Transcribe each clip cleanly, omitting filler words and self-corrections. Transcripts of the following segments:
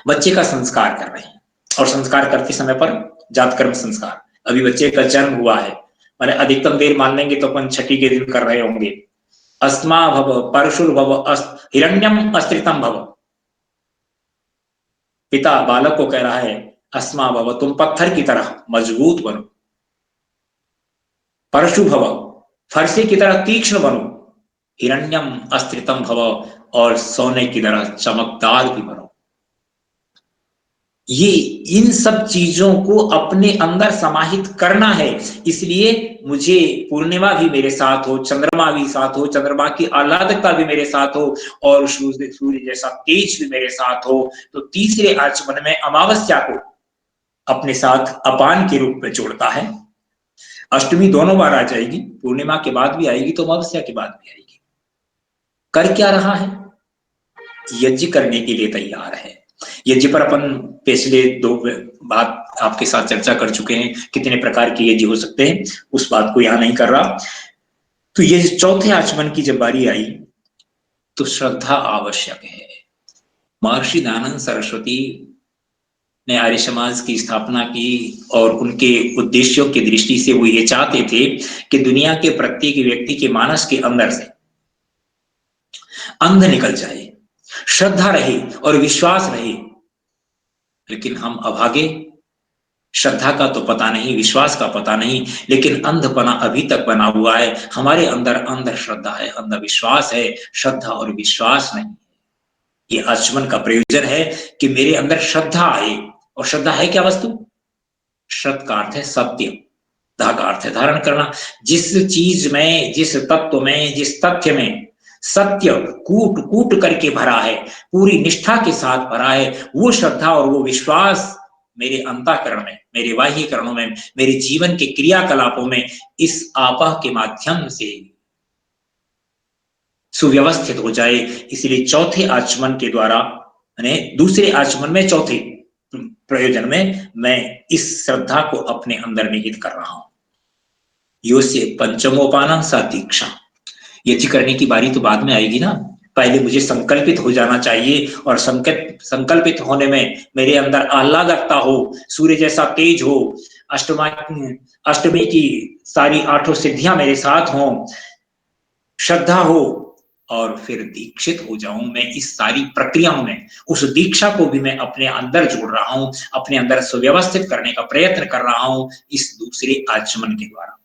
बच्चे का संस्कार कर रहे हैं, और संस्कार करते समय पर जातकर्म संस्कार, अभी बच्चे का जन्म हुआ है, मैंने अधिकतम देर मान लेंगे तो अपन छठी के दिन कर रहे होंगे। अस्मा भव परशुर भव हिरण्यम अस्त्रितम भव। पिता बालक को कह रहा है अस्मा भव, तुम पत्थर की तरह मजबूत बनो, परशु भव, फरसे की तरह तीक्ष्ण बनो, हिरण्यम अस्त्रितम भव, और सोने की तरह चमकदार भी बनो। ये इन सब चीजों को अपने अंदर समाहित करना है। इसलिए मुझे पूर्णिमा भी मेरे साथ हो, चंद्रमा भी साथ हो, चंद्रमा की आह्लादकता भी मेरे साथ हो, और सूर्य जैसा तेज भी मेरे साथ हो। तो तीसरे आचमन में अमावस्या को अपने साथ अपान के रूप में जोड़ता है। अष्टमी दोनों बार आ जाएगी, पूर्णिमा के बाद भी आएगी तो अमावस्या के बाद भी आएगी। कर क्या रहा है? यज्ञ करने के लिए तैयार है। यज्ञ पर अपन पिछले 2 बात आपके साथ चर्चा कर चुके हैं, कितने प्रकार के यज्ञ हो सकते हैं, उस बात को यहां नहीं कर रहा। तो ये चौथे आचमन की जब बारी आई तो श्रद्धा आवश्यक है। महर्षि दयानंद सरस्वती ने आर्य समाज की स्थापना की, और उनके उद्देश्यों की दृष्टि से वो ये चाहते थे कि दुनिया के प्रत्येक व्यक्ति के मानस के अंदर से अंध निकल जाए, श्रद्धा रहे और विश्वास रहे। लेकिन हम अभागे, श्रद्धा का तो पता नहीं, विश्वास का पता नहीं, लेकिन अंधपना अभी तक बना हुआ है। हमारे अंदर अंधश्रद्धा है, अंधविश्वास है, श्रद्धा और विश्वास नहीं। ये आचमन का प्रयोजन है कि मेरे अंदर श्रद्धा आए। और श्रद्धा है क्या वस्तु? श्रद्धा का अर्थ है सत्य, धा का अर्थ है धारण करना। जिस चीज में, जिस तत्व में, जिस तथ्य में सत्य कूट कूट करके भरा है, पूरी निष्ठा के साथ भरा है, वो श्रद्धा और वो विश्वास मेरे अंतःकरण में, मेरे बाह्यकरणों में, मेरे जीवन के क्रियाकलापों में इस आपा के माध्यम से सुव्यवस्थित हो जाए। इसलिए चौथे आचमन के द्वारा, दूसरे आचमन में चौथे प्रयोजन में मैं इस श्रद्धा को अपने अंदर निहित कर रहा हूं। यो से पंचमोपानम सा दीक्षा। यज्ञ करने की बारी तो बाद में आएगी ना, पहले मुझे संकल्पित हो जाना चाहिए, और संकल्पित होने में मेरे अंदर आह्लादकता हो, सूर्य जैसा तेज हो, अष्टमी की सारी 8 सिद्धियां मेरे साथ हों, श्रद्धा हो, और फिर दीक्षित हो जाऊं मैं इस सारी प्रक्रियाओं में। उस दीक्षा को भी मैं अपने अंदर जोड़ रहा हूं, अपने अंदर सुव्यवस्थित करने का प्रयत्न कर रहा हूं इस दूसरे आचमन के द्वारा।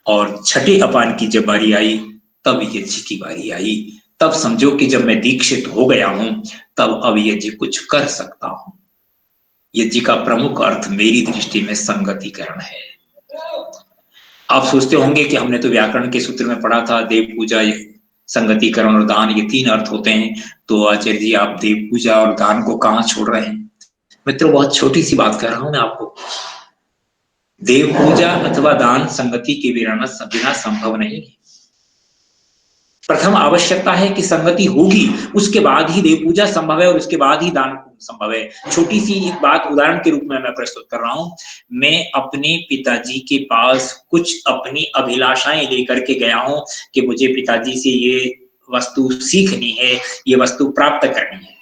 और छठे अपान की जब बारी आई, तब यज्ञ की बारी आई। तब समझो कि जब मैं दीक्षित हो गया हूं, तब अब यज्ञ कुछ कर सकता हूं। यज्ञ का प्रमुख अर्थ मेरी दृष्टि में संगतिकरण है। आप सोचते होंगे कि हमने तो व्याकरण के सूत्र में पढ़ा था, देव पूजा, संगतिकरण और दान, ये 3 अर्थ होते हैं। तो आचार्य जी, आप देव पूजा और दान को कहां छोड़ रहे हैं? मित्रों, बहुत छोटी सी बात कर रहा हूं मैं आपको। देव पूजा अथवा दान संगति के बिना संभव नहीं है। प्रथम आवश्यकता है कि संगति होगी, उसके बाद ही देव पूजा संभव है, और उसके बाद ही दान संभव है। छोटी सी एक बात उदाहरण के रूप में मैं प्रस्तुत कर रहा हूं। मैं अपने पिताजी के पास कुछ अपनी अभिलाषाएं लेकर के गया हूं कि मुझे पिताजी से ये वस्तु सीखनी है, ये वस्तु प्राप्त करनी है।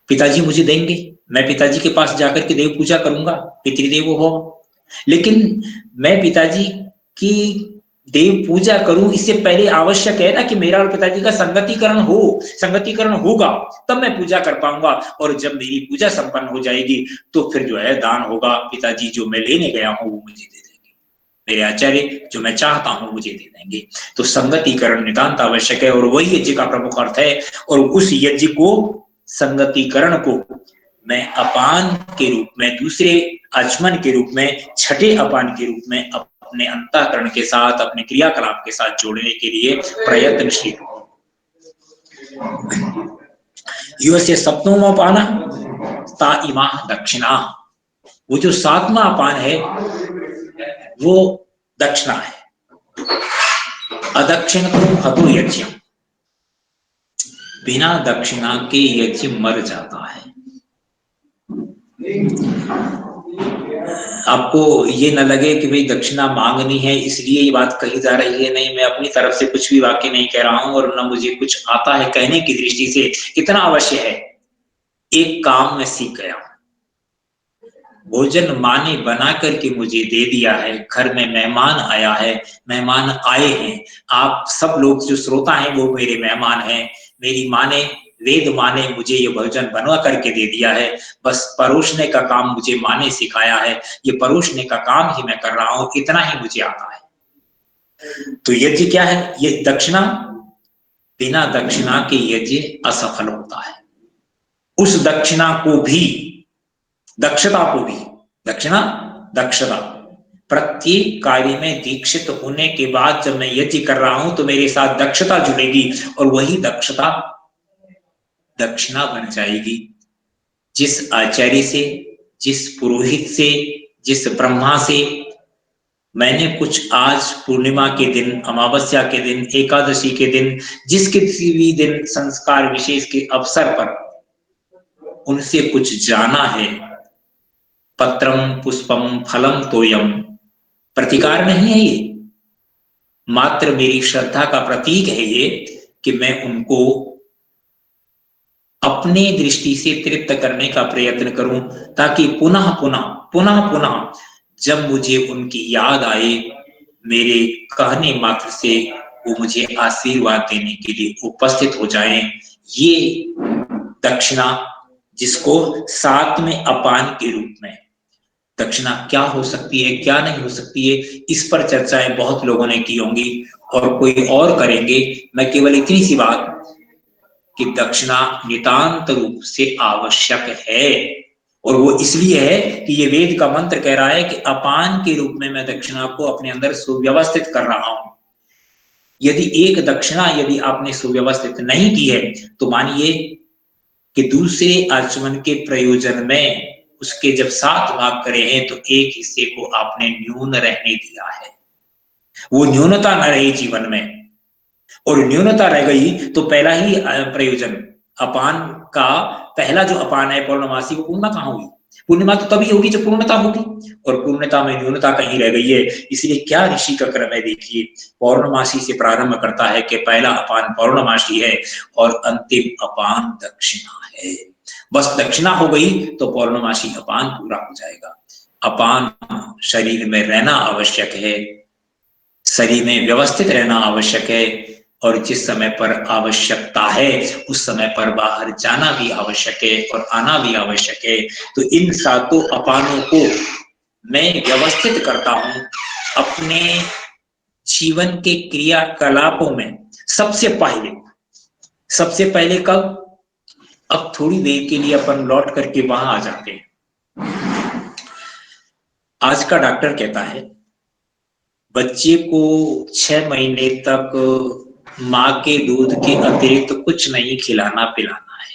पिताजी मुझे देंगे, मैं पिताजी के पास जाकर के देव पूजा करूंगा, पितृदेवो भव। लेकिन मैं पिताजी की देव पूजा करूं, इससे पहले आवश्यक है ना कि मेरा और पिताजी का संगतिकरण हो। संगतिकरण होगा तब मैं पूजा कर पाऊंगा, और जब मेरी पूजा संपन्न हो जाएगी तो फिर जो है दान होगा। पिताजी जो मैं लेने गया हूं वो मुझे दे देंगे, मेरे आचार्य जो मैं चाहता हूं मुझे दे देंगे। तो संगतिकरण नितांत आवश्यक है, और वही यज्ञ का प्रमुख अर्थ है। और उस यज्ञ को, संगतिकरण को मैं अपान के रूप में, दूसरे आचमन के रूप में, छठे अपान के रूप में अपने अंतःकरण के साथ, अपने क्रियाकलाप के साथ जोड़ने के लिए प्रयत्नशील हूं। यो से सप्तमो अपान ता इमा दक्षिणा। वो जो 7वां अपान है वो दक्षिणा है। अदक्षिण को हतो यज्ञ, बिना दक्षिणा के यज्ञ मर जाता है। आपको ये न लगे कि भाई दक्षिणा मांगनी है इसलिए ये बात कही जा रही है, नहीं, मैं अपनी तरफ से कुछ भी वाक्य नहीं कह रहा हूं, और न मुझे कुछ आता है कहने की दृष्टि से। इतना अवश्य है एक काम मैं सीख गया हूं। भोजन माँ ने बना करके मुझे दे दिया है, घर में मेहमान आया है, मेहमान आए हैं, आप सब लोग जो श्रोता हैं वो मेरे मेहमान हैं। मेरी माँ ने, वेद माँ ने मुझे ये भोजन बनवा करके दे दिया है, बस परोसने का काम मुझे माँ ने सिखाया है, ये परोसने का काम ही मैं कर रहा हूं, इतना ही मुझे आता है। तो यज्ञ क्या है? ये दक्षिणा, बिना दक्षिणा के यज्ञ असफल होता है। उस दक्षिणा को भी, दक्षता को भी, दक्षिणा दक्षता, प्रत्येक कार्य में दीक्षित होने के बाद जब मैं यज्ञ कर रहा हूं तो मेरे साथ दक्षता जुड़ेगी और वही दक्षता दक्षिणा बन जाएगी। जिस आचार्य से, जिस पुरोहित से, जिस ब्रह्मा से मैंने कुछ आज पूर्णिमा के दिन, अमावस्या के दिन, एकादशी के दिन, जिस किसी भी दिन संस्कार विशेष के अवसर पर उनसे कुछ जाना है, पत्रम पुष्पम फलम तोयम, प्रतिकार नहीं है ये, मात्र मेरी श्रद्धा का प्रतीक है ये कि मैं उनको अपने दृष्टि से तृप्त करने का प्रयत्न करूं, ताकि पुनः पुनः पुनः पुनः जब मुझे उनकी याद आए, मेरे कहने मात्र से वो मुझे आशीर्वाद देने के लिए उपस्थित हो जाएं। ये दक्षिणा, जिसको साथ में अपान के रूप में, दक्षिणा क्या हो सकती है, क्या नहीं हो सकती है, इस पर चर्चाएं बहुत लोगों ने की होंगी और कोई और करेंगे। मैं केवल इतनी सी बात कि दक्षिणा नितांत रूप से आवश्यक है, और वो इसलिए है कि ये वेद का मंत्र कह रहा है कि अपान के रूप में मैं दक्षिणा को अपने अंदर सुव्यवस्थित कर रहा हूं। यदि एक दक्षिणा यदि आपने सुव्यवस्थित नहीं की है तो मानिए कि दूसरे आचमन के प्रयोजन में उसके जब 7 भाग करे हैं तो एक हिस्से को आपने न्यून रहने दिया है, वो न्यूनता न रही जीवन में, और न्यूनता रह गई तो पहला ही प्रयोजन अपान का, पहला जो अपान है पौर्णमासी, वो पूर्णता कहां होगी? पूर्णिमा तो तभी होगी जब पूर्णता होगी, और पूर्णता में न्यूनता कहीं रह गई है। इसलिए क्या ऋषि का क्रम है, देखिए, पौर्णमासी से प्रारंभ करता है कि पहला अपान पौर्णमासी है और अंतिम अपान दक्षिणा है। बस दक्षिणा हो गई तो पौर्णमासी अपान पूरा हो जाएगा। अपान शरीर में रहना आवश्यक है, शरीर में व्यवस्थित रहना आवश्यक है, और जिस समय पर आवश्यकता है उस समय पर बाहर जाना भी आवश्यक है और आना भी आवश्यक है। तो इन 7 अपानों को मैं व्यवस्थित करता हूं अपने जीवन के क्रियाकलापों में। सबसे पहले कब? अब थोड़ी देर के लिए अपन लौट करके वहां आ जाते हैं। आज का डॉक्टर कहता है बच्चे को 6 महीने तक माँ के दूध के अतिरिक्त कुछ नहीं खिलाना पिलाना है।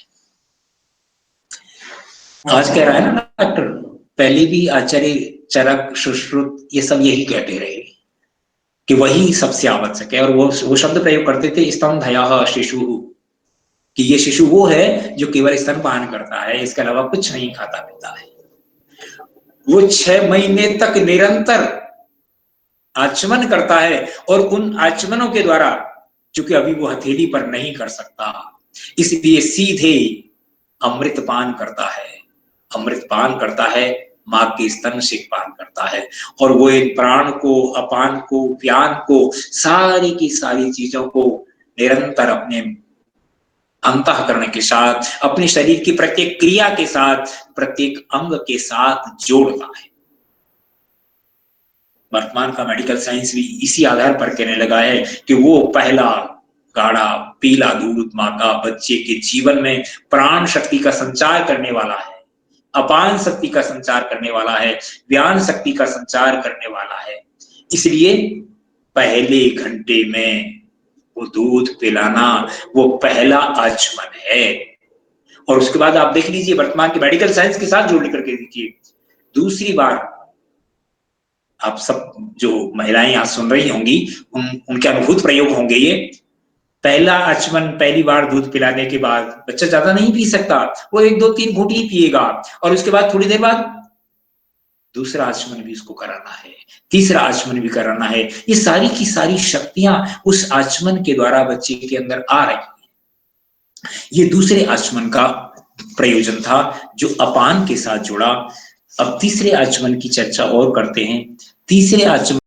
आज कह रहा है ना डॉक्टर, पहले भी आचार्य चरक, सुश्रुत, ये सब यही कहते रहे कि वही सबसे आवश्यक है, और वो शब्द प्रयोग करते थे स्तंभयः शिशु, कि ये शिशु वो है जो केवल स्तनपान करता है, इसके अलावा कुछ नहीं खाता पीता है। वो 6 महीने तक निरंतर आचमन करता है, और उन आचमनों के द्वारा, चूंकि अभी वो हथेली पर नहीं कर सकता, इसलिए सीधे अमृतपान करता है, अमृतपान करता है, माँ के स्तन से पान करता है, और वो इन प्राण को, अपान को, व्यान को, सारी की सारी चीजों को निरंतर अपने अंतःकरण के साथ, अपने शरीर की प्रत्येक क्रिया के साथ, प्रत्येक अंग के साथ जोड़ता है। वर्तमान का मेडिकल साइंस भी इसी आधार पर कहने लगा है कि वो पहला गाढ़ा पीला दूध माँ का बच्चे के जीवन में प्राण शक्ति का संचार करने वाला है, अपान शक्ति का संचार करने वाला है, व्यान शक्ति का संचार करने वाला है। इसलिए पहले घंटे में वो दूध पिलाना वो पहला आचमन है। और उसके बाद आप देख लीजिए, वर्तमान के मेडिकल साइंस के साथ जोड़ करके देखिए, दूसरी बार आप सब जो महिलाएं यहाँ सुन रही होंगी उनके अनुभूत प्रयोग होंगे ये। पहला आचमन, पहली बार दूध पिलाने के बाद बच्चा ज्यादा नहीं पी सकता, वो 1 2 3 घूंट ही पिएगा, और उसके बाद थोड़ी देर बाद दूसरा आचमन भी उसको कराना है, तीसरा आचमन भी कराना है। ये सारी की सारी शक्तियां उस आचमन के द्वारा बच्चे के अंदर आ रही है। ये दूसरे आचमन का प्रयोजन था जो अपान के साथ जुड़ा। अब तीसरे आचमन की चर्चा और करते हैं। तीसरे आचमन